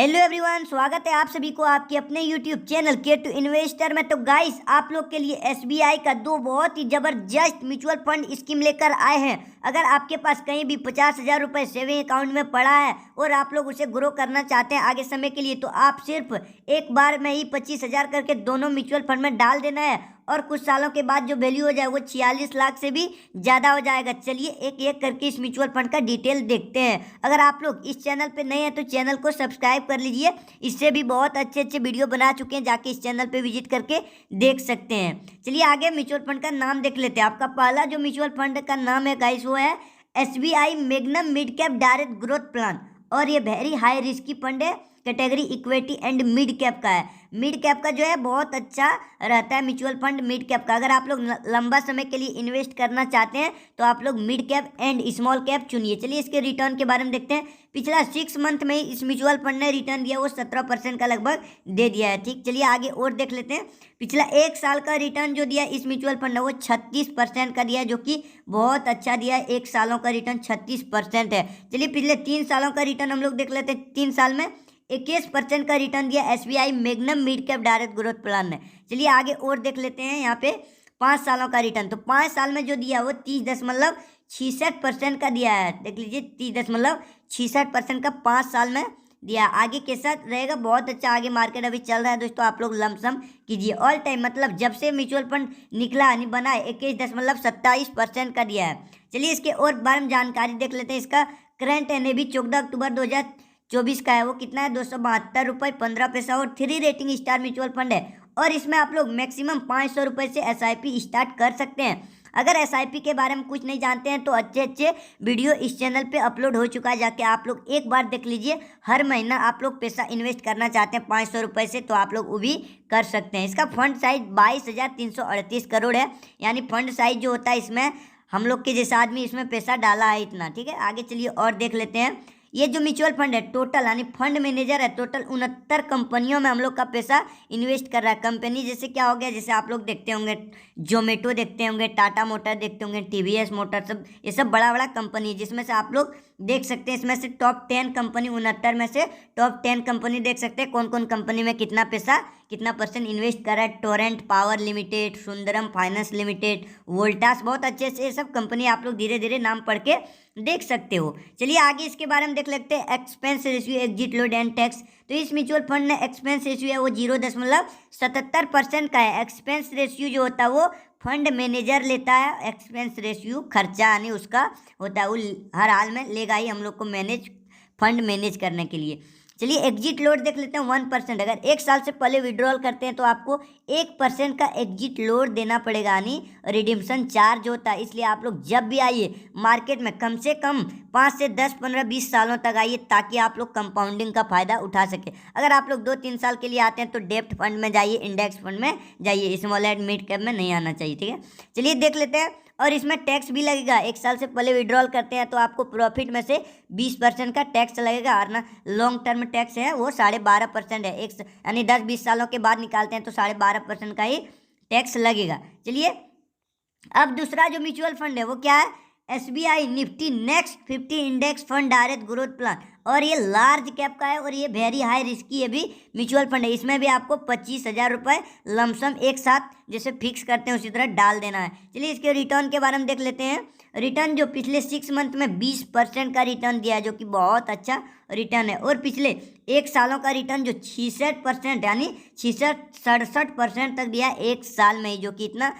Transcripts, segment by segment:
Hello everyone, स्वागत है आप सभी को आपके अपने यूट्यूब चैनल के टू इन्वेस्टर में। तो गाइस, आप लोग के लिए एसबीआई का दो बहुत ही ज़बरदस्त म्यूचुअल फंड स्कीम लेकर आए हैं। अगर आपके पास कहीं भी 50,000 रुपये सेविंग अकाउंट में पड़ा है और आप लोग उसे ग्रो करना चाहते हैं आगे समय के लिए, तो आप सिर्फ एक बार में ही 25,000 करके दोनों म्यूचुअल फंड में डाल देना है और कुछ सालों के बाद जो वैल्यू हो जाए वो 46 लाख से भी ज़्यादा हो जाएगा। चलिए एक एक करके इस म्यूचुअल फंड का डिटेल देखते हैं। अगर आप लोग इस चैनल पे नए हैं तो चैनल को सब्सक्राइब कर लीजिए। इससे भी बहुत अच्छे अच्छे वीडियो बना चुके हैं, जाके इस चैनल पे विजिट करके देख सकते हैं। चलिए आगे म्यूचुअल फंड का नाम देख लेते हैं। आपका पहला जो म्यूचुअल फंड का नाम है गाइस वो है SBI magnum mid cap direct growth plan, और ये वेरी हाई रिस्की फंड है। Category equity and mid cap का है। मिड कैप का जो है बहुत अच्छा रहता है म्यूचुअल फंड मिड कैप का। अगर आप लोग लंबा समय के लिए इन्वेस्ट करना चाहते हैं तो आप लोग mid cap and small cap चुनिए। चलिए इसके रिटर्न के बारे में देखते हैं। पिछला 6 मंथ में इस म्यूचुअल फंड ने रिटर्न दिया वो 17% का लगभग दे दिया है। ठीक, चलिए आगे और देख लेते हैं। पिछला 1 साल का रिटर्न जो दिया इस म्यूचुअल फंड ने वो 36% का दिया है, जो कि बहुत अच्छा दिया है। 1 सालों का रिटर्न 36% है। चलिए पिछले 3 सालों का रिटर्न हम लोग देख लेते हैं। 3 साल में 21% का रिटर्न दिया SBI magnum mid cap direct growth plan ने। चलिए आगे और देख लेते हैं। यहाँ पे 5 सालों का रिटर्न, तो 5 साल में जो दिया वो 30.66% का दिया है। देख लीजिए 30.66% का 5 साल में दिया। आगे कैसा रहेगा, बहुत अच्छा आगे मार्केट अभी चल रहा है दोस्तों। आप लोग लमसम कीजिए। ऑल टाइम मतलब जब से म्यूचुअल फंड निकला नहीं बना 21.27% का दिया है। चलिए इसके और बारे में जानकारी देख लेते हैं। इसका करंट एनएवी 14 अक्टूबर 2024 का है, वो कितना है 272.15 और 3 रेटिंग स्टार म्यूचुअल फंड है। और इसमें आप लोग मैक्सिमम 500 रुपये से एसआईपी स्टार्ट कर सकते हैं। अगर एसआईपी के बारे में कुछ नहीं जानते हैं तो अच्छे अच्छे वीडियो इस चैनल पे अपलोड हो चुका है, जाके आप लोग एक बार देख लीजिए। हर महीना आप लोग पैसा इन्वेस्ट करना चाहते हैं 500 रुपये से, तो आप लोग वो भी कर सकते हैं। इसका फंड साइज 22,338 करोड़ है, यानी फंड साइज जो होता है इसमें हम लोग के जैसा आदमी इसमें पैसा डाला है इतना। ठीक है, आगे चलिए और देख लेते हैं। ये जो म्यूचुअल फंड है टोटल, यानी फंड मैनेजर है, टोटल 69 कंपनियों में हम लोग का पैसा इन्वेस्ट कर रहा है। कंपनी जैसे क्या हो गया, जैसे आप लोग देखते होंगे जोमेटो देखते होंगे, टाटा मोटर देखते होंगे, टीवीएस मोटर, सब ये सब बड़ा बड़ा कंपनी है, जिसमें से आप लोग देख सकते हैं। इसमें से टॉप 10 कंपनी, 69 में से टॉप 10 कंपनी देख सकते हैं कौन कौन कंपनी में कितना पैसा कितना परसेंट इन्वेस्ट कर रहा है। Torrent power limited, Sundaram finance limited, Voltas, बहुत अच्छे से ये सब कंपनी आप लोग धीरे धीरे नाम पढ़ के देख सकते हो। चलिए आगे इसके बारे में देख लेते हैं। Expense ratio, exit load and tax. तो इस म्यूचुअल फंड ने एक्सपेंस रेशियो है वो 0.77% का है। एक्सपेंस रेशियो जो होता है वो फंड मैनेजर लेता है। एक्सपेंस रेशियो खर्चा यानी उसका होता है, वो हर हाल में लेगा ही हम लोग को फंड मैनेज करने के लिए। चलिए एग्जिट लोड देख लेते हैं 1%। अगर 1 साल से पहले विड्रॉल करते हैं तो आपको 1% का एग्जिट लोड देना पड़ेगा, यानी रिडीम्पशन चार्ज होता है। इसलिए आप लोग जब भी आइए मार्केट में कम से कम 5 से 10, 15, 20 सालों तक आइए, ताकि आप लोग कंपाउंडिंग का फायदा उठा सके। अगर आप लोग 2-3 साल के लिए आते हैं तो डेप्ट फंड में जाइए, इंडेक्स फंड में जाइए, स्मॉल एंड मिड कैप में नहीं आना चाहिए। ठीक है, चलिए देख लेते हैं। और इसमें टैक्स भी लगेगा। 1 साल से पहले विड्रॉल करते हैं तो आपको प्रॉफिट में से 20% का टैक्स लगेगा, और ना लॉन्ग टर्म टैक्स है वो 12.5% है। यानी 10-20 सालों के बाद निकालते हैं तो 12.5% का ही टैक्स लगेगा। चलिए अब दूसरा जो म्यूचुअल फंड है वो क्या है, SBI Nifty next 50 index fund direct growth plan, और ये लार्ज कैप का है और ये वेरी हाई रिस्की है भी म्यूचुअल फंड है। इसमें भी आपको 25,000 रुपये लमसम एक साथ जैसे फिक्स करते हैं उसी तरह डाल देना है। चलिए इसके रिटर्न के बारे में देख लेते हैं। रिटर्न जो पिछले 6 मंथ में 20% का रिटर्न दिया है, जो कि बहुत अच्छा रिटर्न है। और पिछले 1 सालों का रिटर्न जो 66% यानी 67% तक दिया है 1 साल में ही, जो कि इतना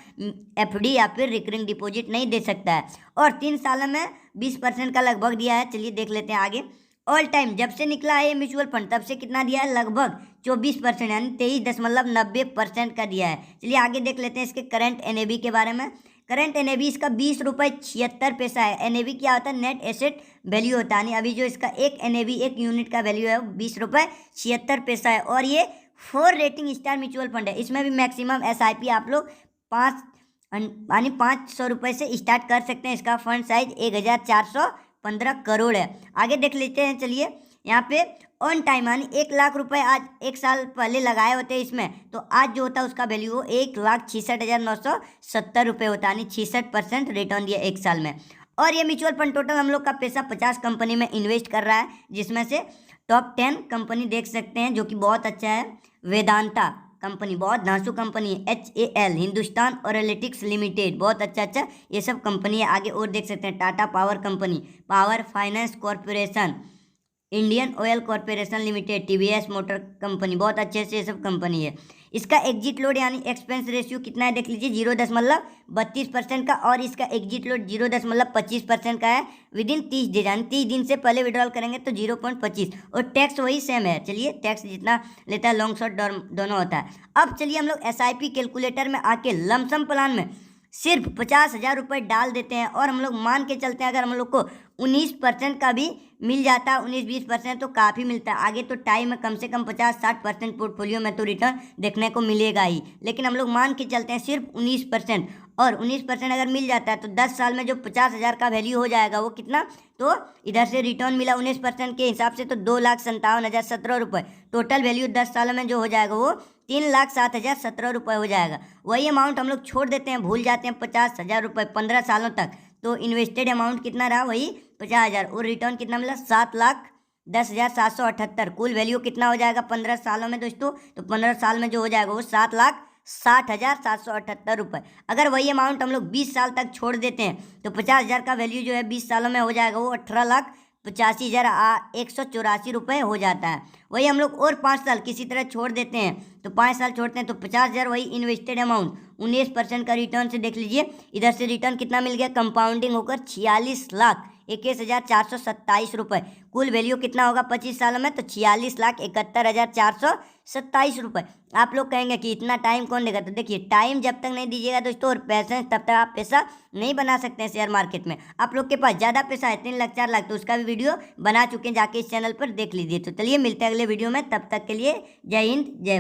एफडी या फिर रिकरिंग डिपॉजिट नहीं दे सकता है। और 3 सालों में 20% का लगभग दिया है। चलिए देख लेते हैं आगे। ऑल टाइम जब से निकला है ये म्यूचुअल फंड तब से कितना दिया है, लगभग 24% यानी 23.90% का दिया है। चलिए आगे देख लेते हैं इसके करंट एनएवी के बारे में। करंट एनएवी इसका 20.76 रुपये है। एनएवी क्या होता है, नेट एसेट वैल्यू होता है। यानी अभी जो इसका एक एनएवी, एक यूनिट का वैल्यू है वो 20.76 रुपये है। और ये 4 रेटिंग स्टार म्यूचुअल फंड है। इसमें भी मैक्सिमम एसआईपी आप लोग 500 रुपये से स्टार्ट कर सकते हैं। इसका फंड साइज 1,415 करोड़ है। आगे देख लेते हैं। चलिए यहाँ पे ऑन टाइम यानी 1 लाख रुपए आज 1 साल पहले लगाए होते हैं इसमें, तो आज जो होता है उसका वैल्यू वो 1,66,970 रुपये होता है, यानी 66% रिटर्न दिया 1 साल में। और ये म्यूचुअल फंड टोटल हम लोग का पैसा 50 कंपनी में इन्वेस्ट कर रहा है, जिसमें से टॉप 10 कंपनी देख सकते हैं जो कि बहुत अच्छा है। वेदांता कंपनी बहुत धांसू कंपनी है। HAL हिंदुस्तान ऑयलिटिक्स लिमिटेड बहुत अच्छा ये सब कंपनी है। आगे और देख सकते हैं Tata power company, power finance corporation, Indian oil corporation limited, TVS motor company बहुत अच्छे से ये सब कंपनी है। इसका एग्जिट लोड यानी एक्सपेंस रेशियो कितना है देख लीजिए, 0.32% का, और इसका एग्जिट लोड 0.25% का है। विद इन 30 दिन यानी 30 दिन से पहले विड्रॉल करेंगे तो 0.25, और टैक्स वही सेम है। चलिए टैक्स जितना लेता है लॉन्ग शॉर्ट दोनों होता है। अब चलिए हम लोग SIP कैलकुलेटर में आके लमसम प्लान में सिर्फ 50,000 रुपये डाल देते हैं, और हम लोग मान के चलते हैं अगर हम लोग को 19% का भी मिल जाता है, 19-20% तो काफ़ी मिलता है। आगे तो टाइम में कम से कम 50-60% पोर्टफोलियो में तो रिटर्न देखने को मिलेगा ही, लेकिन हम लोग मान के चलते हैं सिर्फ 19%, और 19% अगर मिल जाता है तो 10 साल में जो 50,000 का वैल्यू हो जाएगा वो कितना, तो इधर से रिटर्न मिला 19% के हिसाब से तो 2,57,017 रुपये। टोटल वैल्यू 10 सालों में जो हो जाएगा वो 3,07,017 रुपये हो जाएगा। वही अमाउंट हम लोग छोड़ देते हैं, भूल जाते हैं 50,000 रुपये 15 सालों तक, तो इन्वेस्टेड अमाउंट कितना रहा, वही 50,000, और रिटर्न कितना मिला 7,10,778। कुल वैल्यू कितना हो जाएगा 15 सालों में दोस्तों, तो 15 साल में जो हो जाएगा वो 7,60,778 रुपये। अगर वही अमाउंट हम लोग 20 साल तक छोड़ देते हैं तो 50,000 का वैल्यू जो है 20 सालों में हो जाएगा वो 18,85,184 रुपये हो जाता है। वही हम लोग और 5 साल किसी तरह छोड़ देते हैं तो 5 साल छोड़ते हैं तो 50,000, वही इन्वेस्टेड अमाउंट 19% का रिटर्न से देख लीजिए इधर से रिटर्न कितना मिल गया, कंपाउंडिंग होकर 46,21,427 रुपये। कुल वैल्यू कितना होगा 25 सालों में, तो 46,71,427 रुपये। आप लोग कहेंगे कि इतना टाइम कौन देगा, तो देखिए टाइम जब तक नहीं दीजिएगा दोस्तों और पैसे तब तक आप पैसा नहीं बना सकते हैं शेयर मार्केट में। आप लोग के पास ज़्यादा पैसा है 3 लाख 4 लाख, तो उसका भी वीडियो बना चुके हैं, जाके इस चैनल पर देख लीजिए। तो चलिए मिलते हैं अगले वीडियो में, तब तक के लिए जय हिंद जय